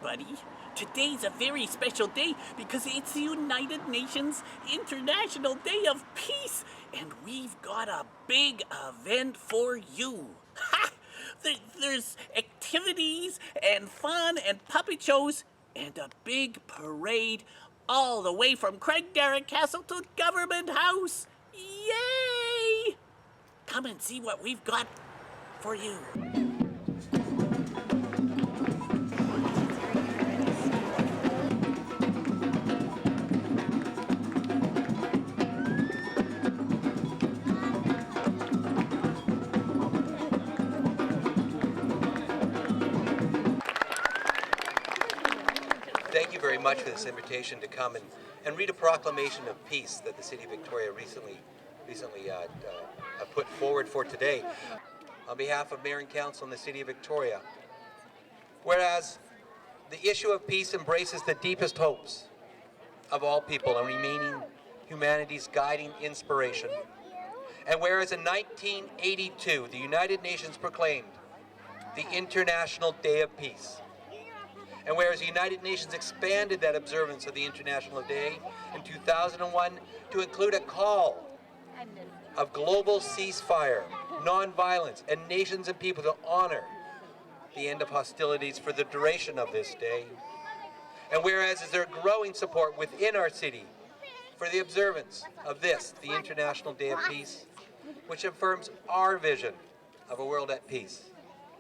everybody. Today's a very special day because it's the United Nations International Day of Peace, and we've got a big event for you. Ha! There's activities and fun and puppet shows and a big parade all the way from Craigdarroch Castle to Government House. Yay! Come and see what we've got for you. Thank you very much for this invitation to come and read a proclamation of peace that the City of Victoria recently put forward for today. On behalf of Mayor and Council in the City of Victoria, whereas the issue of peace embraces the deepest hopes of all people and remaining humanity's guiding inspiration, and whereas in 1982 the United Nations proclaimed the International Day of Peace, and whereas the United Nations expanded that observance of the International Day in 2001 to include a call of global ceasefire, nonviolence, and nations and people to honor the end of hostilities for the duration of this day. And whereas is there growing support within our city for the observance of this, the International Day of Peace, which affirms our vision of a world at peace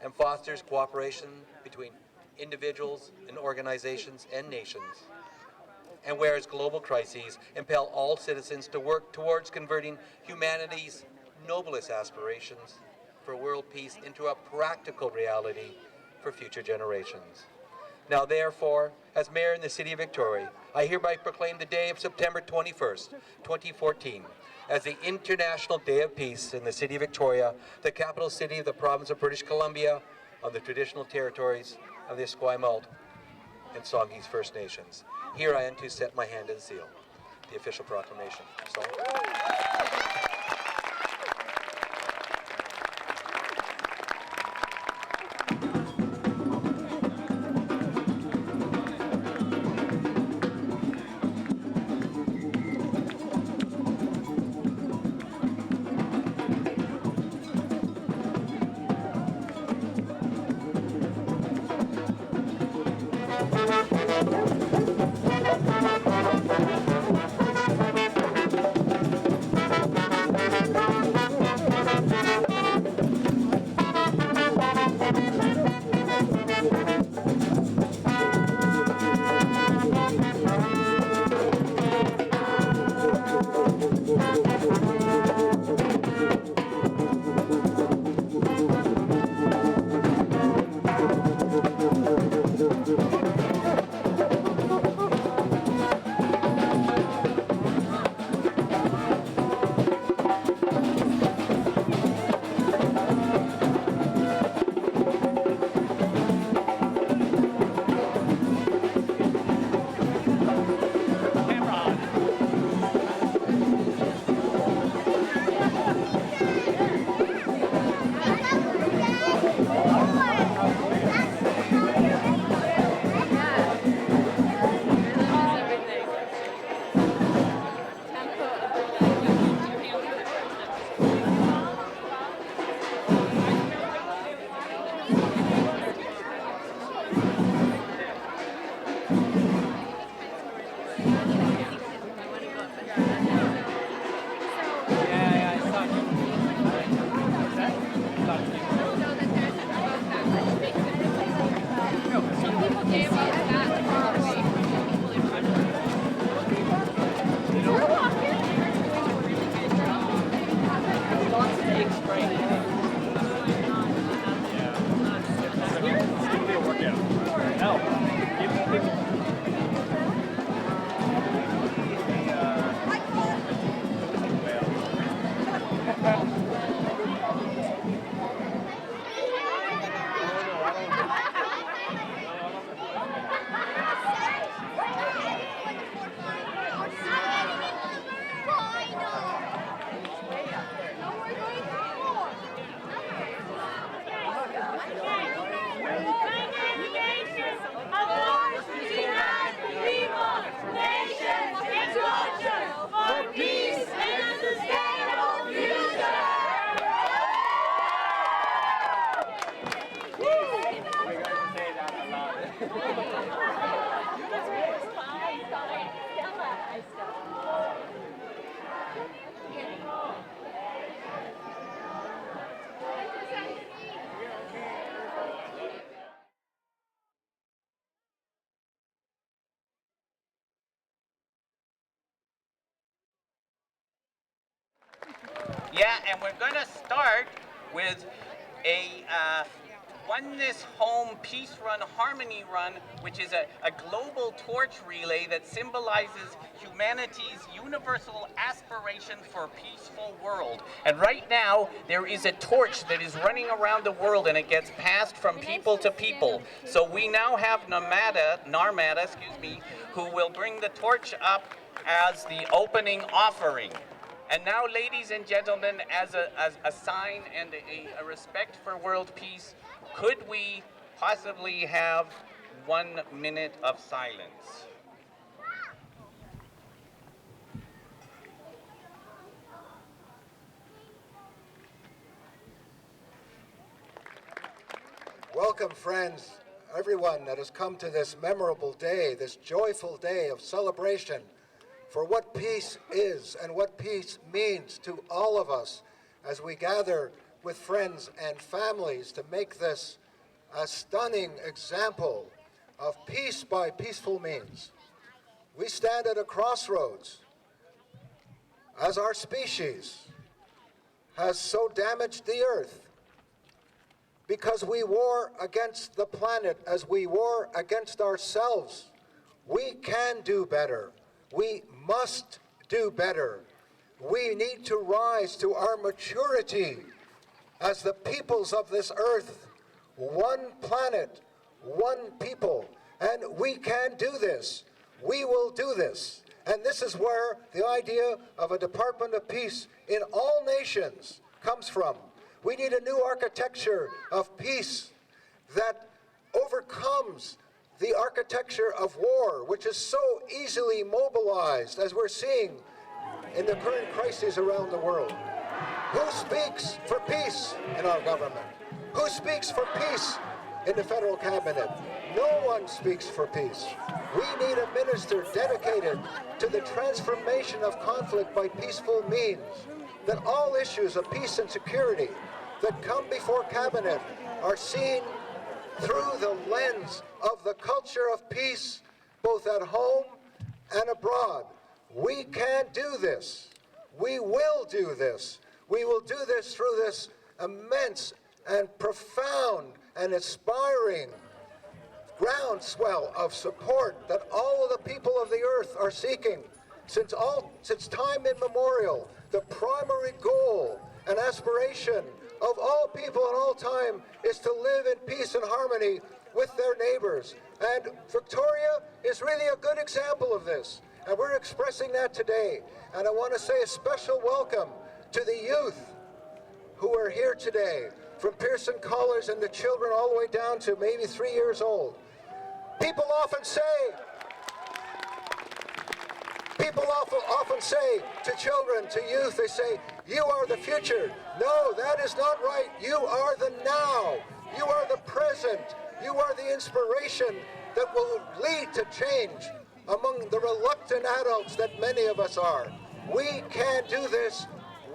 and fosters cooperation between individuals and organizations and nations. And whereas global crises impel all citizens to work towards converting humanity's noblest aspirations for world peace into a practical reality for future generations. Now therefore, as Mayor in the City of Victoria, I hereby proclaim the day of September 21st, 2014, as the International Day of Peace in the City of Victoria, the capital city of the province of British Columbia, on the traditional territories of the Esquimalt and Songhees First Nations. Here I am to set my hand and seal the official proclamation. Saul. Yeah, and we're going to start with a Oneness Home Peace Run, Harmony Run, which is a global torch relay that symbolizes humanity's universal aspiration for a peaceful world. And right now, there is a torch that is running around the world, and it gets passed from people to people. So we now have Narmada, who will bring the torch up as the opening offering. And now, ladies and gentlemen, as a sign and a respect for world peace, could we possibly have 1 minute of silence? Welcome, friends, everyone that has come to this memorable day, this joyful day of celebration for what peace is and what peace means to all of us as we gather with friends and families to make this a stunning example of peace by peaceful means. We stand at a crossroads as our species has so damaged the earth because we war against the planet as we war against ourselves. We can do better. We must do better. We need to rise to our maturity as the peoples of this earth, one planet, one people, and we can do this. We will do this. And this is where the idea of a Department of Peace in all nations comes from. We need a new architecture of peace that overcomes the architecture of war, which is so easily mobilized, as we're seeing in the current crises around the world. Who speaks for peace in our government? Who speaks for peace in the federal cabinet? No one speaks for peace. We need a minister dedicated to the transformation of conflict by peaceful means, that all issues of peace and security that come before cabinet are seen through the lens of the culture of peace, both at home and abroad. We can do this. We will do this. We will do this through this immense and profound and inspiring groundswell of support that all of the people of the earth are seeking. Since time immemorial, the primary goal and aspiration of all people in all time is to live in peace and harmony with their neighbors. And Victoria is really a good example of this. And we're expressing that today. And I want to say a special welcome to the youth who are here today, from Pearson College and the children all the way down to maybe 3 years old. People often say to children, to youth, they say, you are the future. No, that is not right. You are the now. You are the present. You are the inspiration that will lead to change among the reluctant adults that many of us are. We can do this.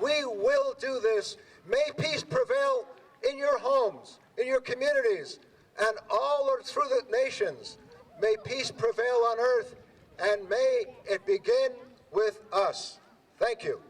We will do this. May peace prevail in your homes, in your communities, and all through the nations. May peace prevail on earth, and may it begin with us. Thank you.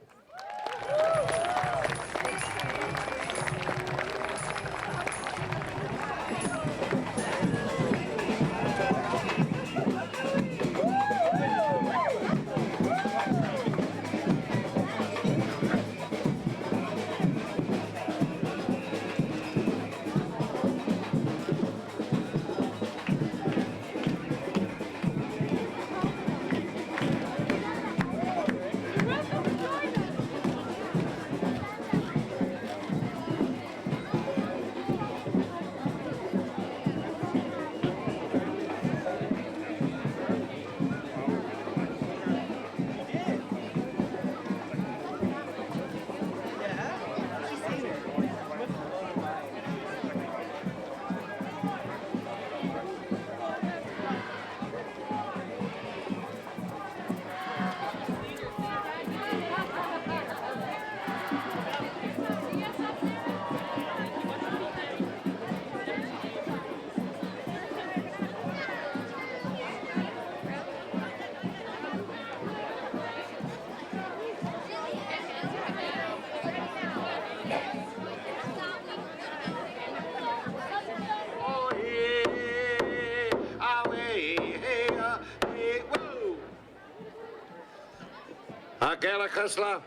Akela kasla.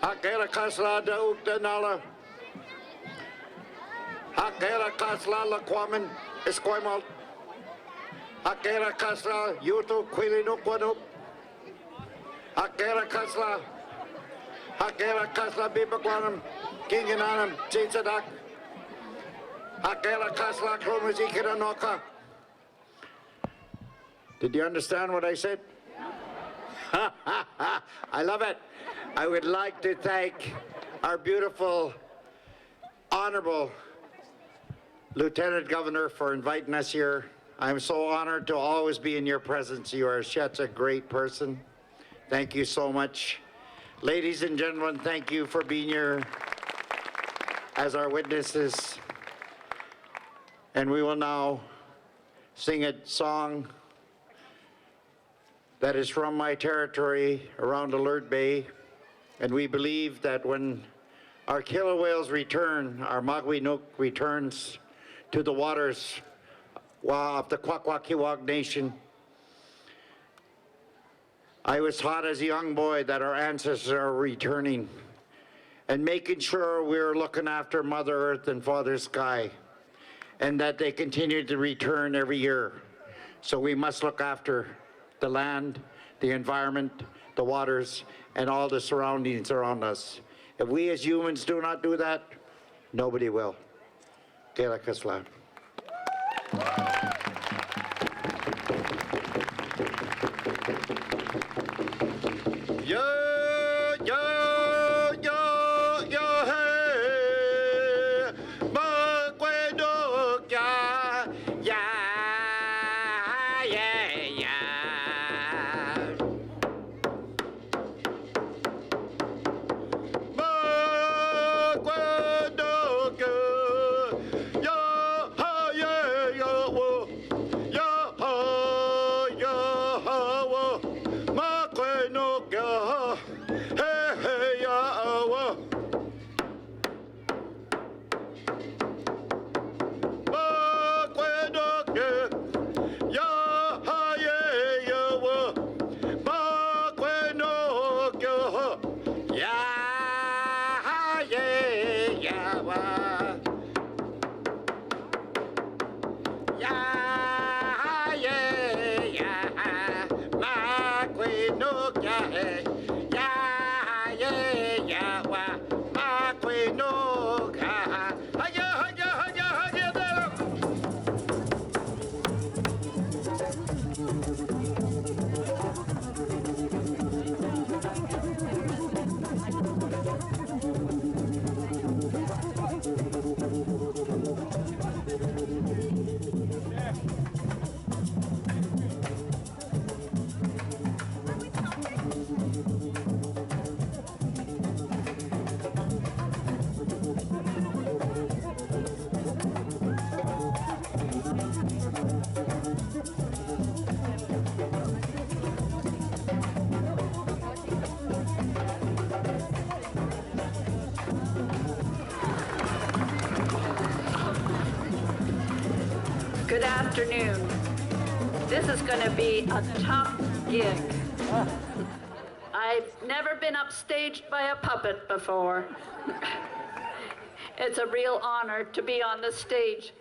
Akela kasla dauk denala. Akela kasla la kwamen esquamal. Akela kasla yuto quilino quanup. Akela kasla. Akela kasla bibakwanam. Kingananam chitsadak. Akela kasla kromazikiranoka. Did you understand what I said? I love it. I would like to thank our beautiful, honorable Lieutenant Governor for inviting us here. I'm so honored to always be in your presence. You are such a great person. Thank you so much. Ladies and gentlemen, thank you for being here as our witnesses. And we will now sing a song that is from my territory around Alert Bay. And we believe that when our killer whales return, our Magwinook returns to the waters of the Kwakwakiwak Nation. I was taught as a young boy that our ancestors are returning and making sure we're looking after Mother Earth and Father Sky, and that they continue to return every year. So we must look after the land, the environment, the waters, and all the surroundings around us. If we as humans do not do that, nobody will. Kela kasla. Good afternoon. This is going to be a tough gig. I've never been upstaged by a puppet before. It's a real honor to be on the stage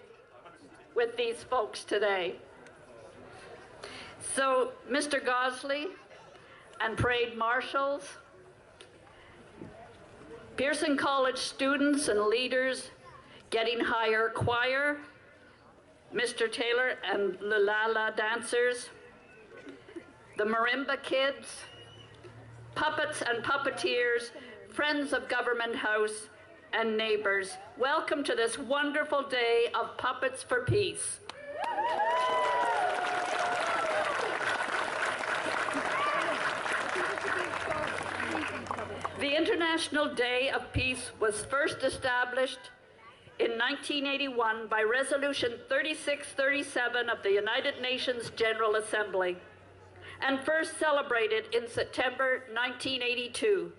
with these folks today. So, Mr. Gosley and parade marshals, Pearson College students and leaders, Getting Higher Choir, Mr. Taylor and Lulala dancers, the marimba kids, puppets and puppeteers, friends of Government House, and neighbors. Welcome to this wonderful day of Puppets for Peace. The International Day of Peace was first established in 1981 by Resolution 3637 of the United Nations General Assembly, and first celebrated in September 1982.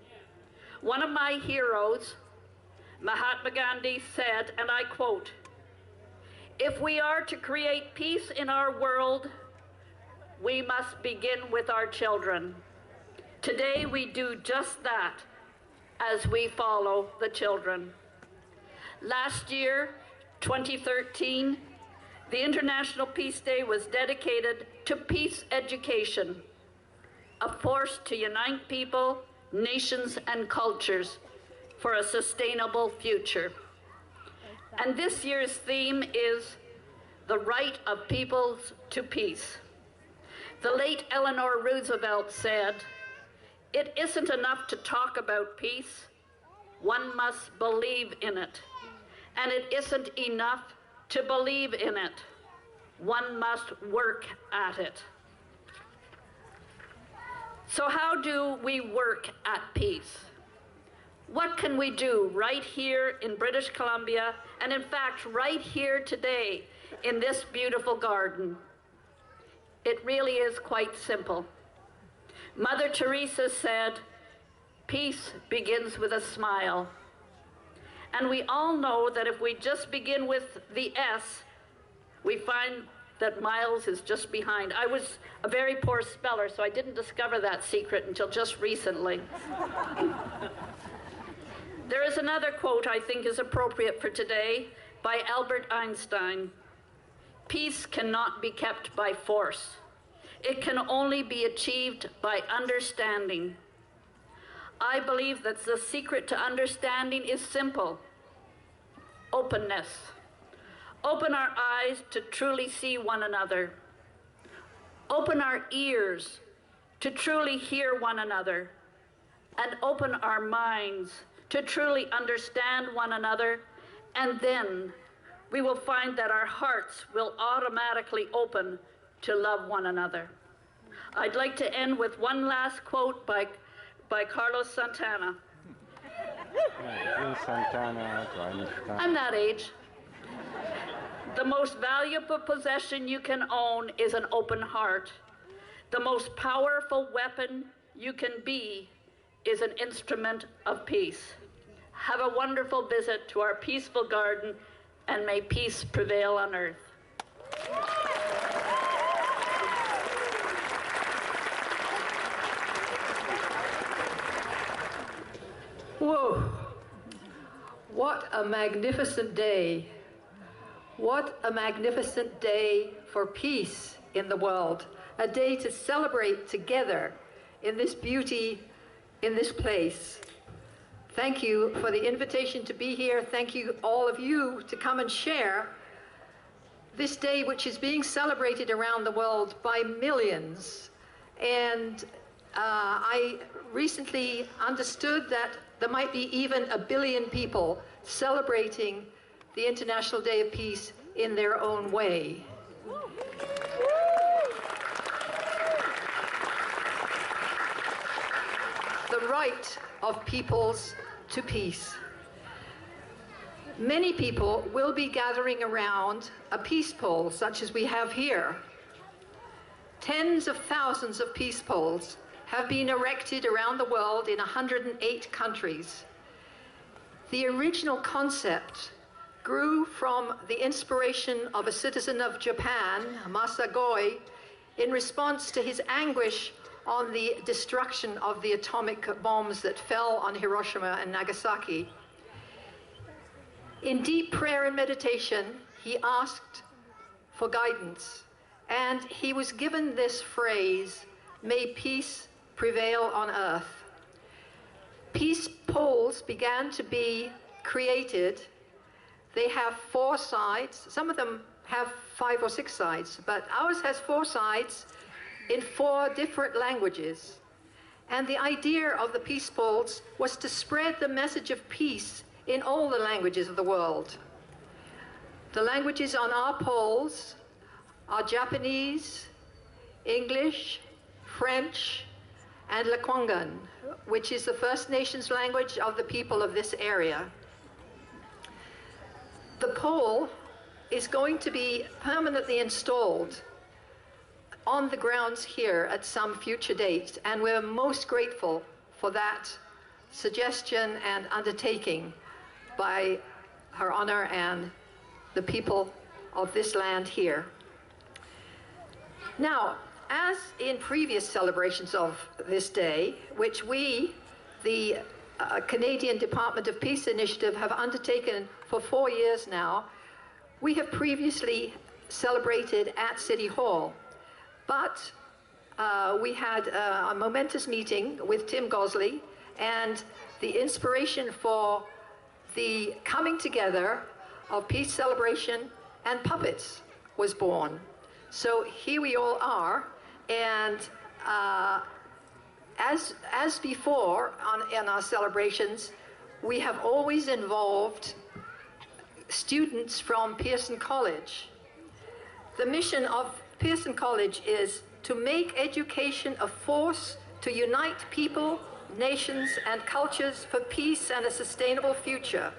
One of my heroes, Mahatma Gandhi, said, and I quote, "If we are to create peace in our world, we must begin with our children." Today we do just that as we follow the children. Last year, 2013, the International Peace Day was dedicated to peace education, a force to unite people, nations, and cultures for a sustainable future. And this year's theme is the right of peoples to peace. The late Eleanor Roosevelt said, "It isn't enough to talk about peace, one must believe in it. And it isn't enough to believe in it, one must work at it." So how do we work at peace? What can we do right here in British Columbia, and in fact right here today in this beautiful garden? It really is quite simple. Mother Teresa said, "Peace begins with a smile." And we all know that if we just begin with the S, we find that Miles is just behind. I was a very poor speller, so I didn't discover that secret until just recently. There is another quote I think is appropriate for today by Albert Einstein. "Peace cannot be kept by force. It can only be achieved by understanding." I believe that the secret to understanding is simple: openness. Open our eyes to truly see one another. Open our ears to truly hear one another. And open our minds to truly understand one another. And then we will find that our hearts will automatically open to love one another. I'd like to end with one last quote by Carlos Santana. I'm that age. "The most valuable possession you can own is an open heart. The most powerful weapon you can be is an instrument of peace." Have a wonderful visit to our peaceful garden, and may peace prevail on earth. Whoa, what a magnificent day. What a magnificent day for peace in the world. A day to celebrate together in this beauty, in this place. Thank you for the invitation to be here. Thank you, all of you, to come and share this day, which is being celebrated around the world by millions. And I recently understood that there might be even 1 billion people celebrating the International Day of Peace in their own way. The right of peoples to peace. Many people will be gathering around a peace pole such as we have here. Tens of thousands of peace poles have been erected around the world in 108 countries. The original concept grew from the inspiration of a citizen of Japan, Masagoi, in response to his anguish on the destruction of the atomic bombs that fell on Hiroshima and Nagasaki. In deep prayer and meditation, he asked for guidance, and he was given this phrase, "May peace prevail on earth." Peace poles began to be created. They have 4 sides. Some of them have 5 or 6 sides, but ours has 4 sides in 4 different languages. And the idea of the peace poles was to spread the message of peace in all the languages of the world. The languages on our poles are Japanese, English, French, and Lekwungen, which is the First Nations language of the people of this area. The pole is going to be permanently installed on the grounds here at some future date, and we're most grateful for that suggestion and undertaking by Her Honor and the people of this land here. Now, As in previous celebrations of this day, which we, the Canadian Department of Peace Initiative, have undertaken for 4 years now, we have previously celebrated at City Hall. But we had a momentous meeting with Tim Gosley, and the inspiration for the coming together of peace celebration and puppets was born. So here we all are, and as before in our celebrations, we have always involved students from Pearson College. The mission of Pearson College is to make education a force to unite people, nations, and cultures for peace and a sustainable future.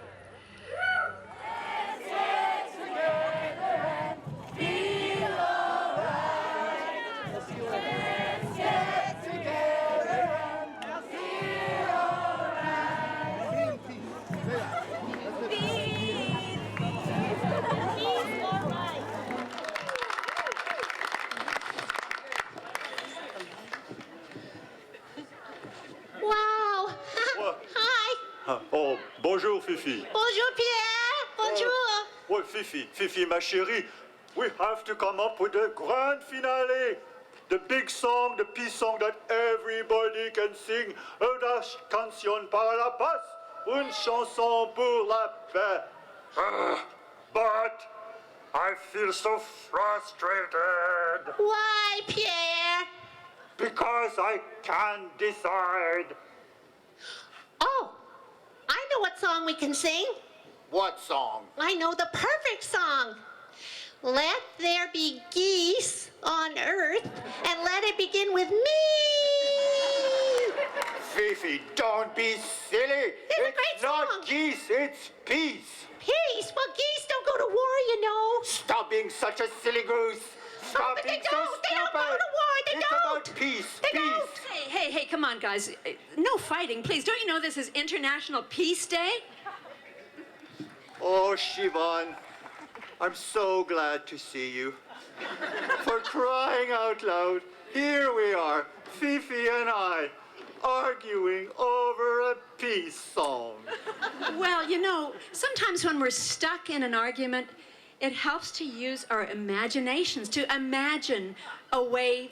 Oh, bonjour Fifi. Bonjour Pierre. Bonjour. Well, Fifi, ma chérie, we have to come up with a grand finale. The big song, the peace song that everybody can sing. Una canción para la paz, une chanson pour la paix. But I feel so frustrated. Why, Pierre? Because I can't decide. Oh, I know what song we can sing. What song? I know the perfect song. Let there be geese on earth, and let it begin with me. Fifi, don't be silly. It's a great not song. geese, it's peace. Peace? Well, geese don't go to war, you know. Stop being such a silly goose. Stop but being they so don't. They don't go stupid. to war. They it's don't. about peace. They peace. don't. Hey, come on, guys. No fighting, please. Don't you know this is International Peace Day? Oh, Siobhan, I'm so glad to see you. For crying out loud, here we are, Fifi and I, arguing over a peace song. Well, you know, sometimes when we're stuck in an argument, it helps to use our imaginations, to imagine a way,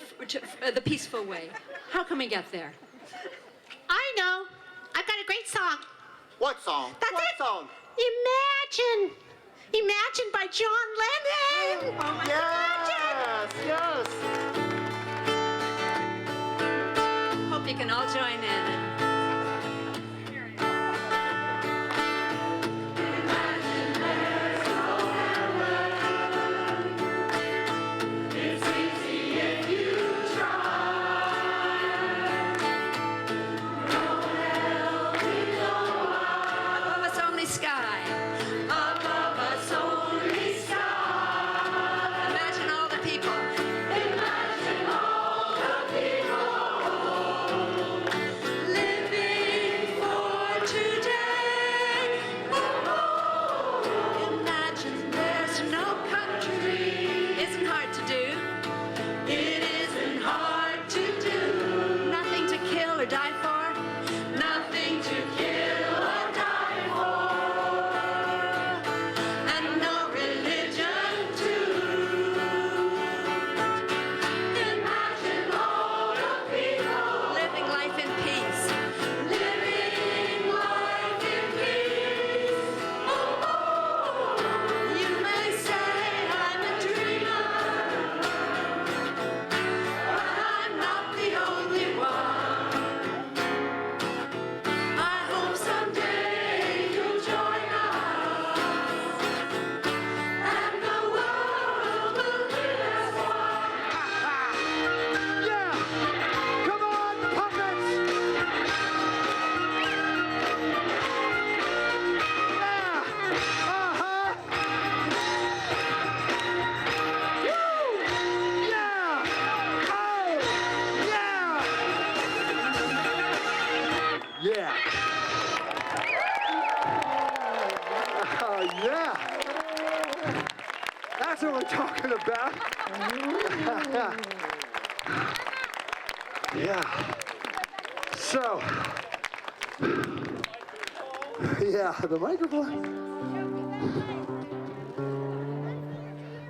the peaceful way. How can we get there? I know. I've got a great song. What song? That's what it. song? Imagine. Imagine by John Lennon. Oh, my Yes, yes. Hope you can all join in. Above us only sky. Above us only sky. Imagine all the people. Imagine all the people living for today. Oh, imagine there's no country. Isn't hard to do. It isn't hard to do. Nothing to kill or die for. Nothing to kill or die for. And no religion too. Imagine all the people living life in peace. Living life in peace. Oh, you may say I'm a dreamer, but I'm not the only one. I hope someday you'll join us, and the world will live as one. Yeah! Come on, puppets! Yeah! Uh-huh! Woo! Yeah! Oh! Yeah! Yeah! Oh, yeah! That's what we're talking about. Yeah. So, yeah, the microphone.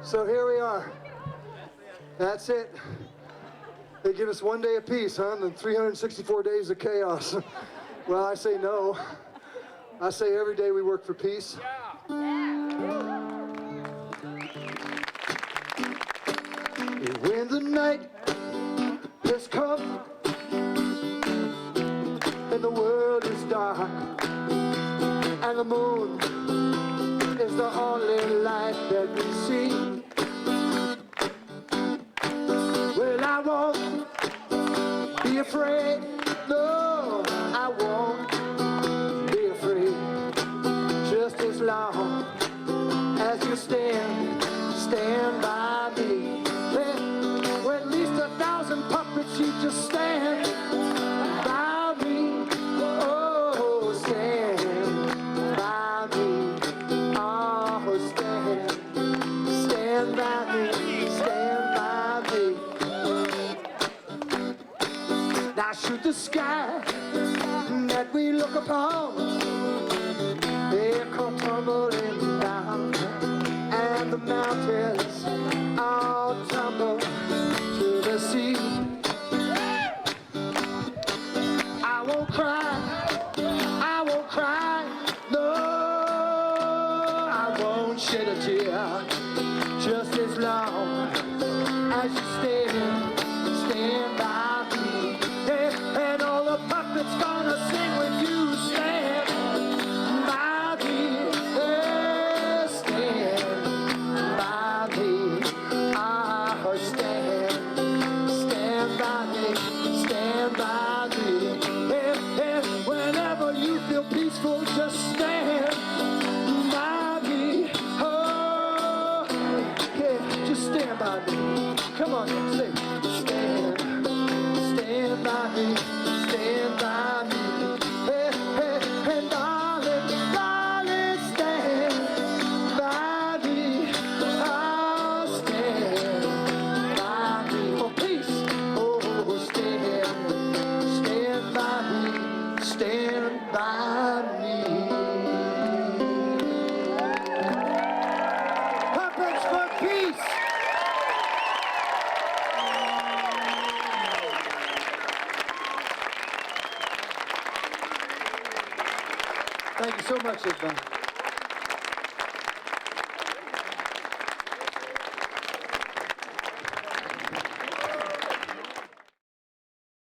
So here we are. That's it. They give us 1 day of peace, huh? And then 364 days of chaos. Well, I say no. I say every day we work for peace. When the night has come and the world is dark and the moon is the only light that we see, well, I won't be afraid. No, I won't be afraid. Just as long as you stand by me. Well, at least 1,000 puppets, you just stand by me. Oh, stand by me. Oh, stand by me. Stand by me. Now should the sky that we look upon, they come tumbling down, and the mountains all tumble to the sea. I won't cry, no, I won't shed a tear, just as long as you stand by me. And all the puppets gonna sing with you, stand by me, stand by me. Stand by me, stand by me. And whenever you feel peaceful, just stand by me. Oh, yeah, just stand by me. Come on, say, stand by me, stand by me. And darling, stand by me. I'll stand by me for peace. Oh, stand by me, stand by me. Puppets for peace. Thank you so much, everybody.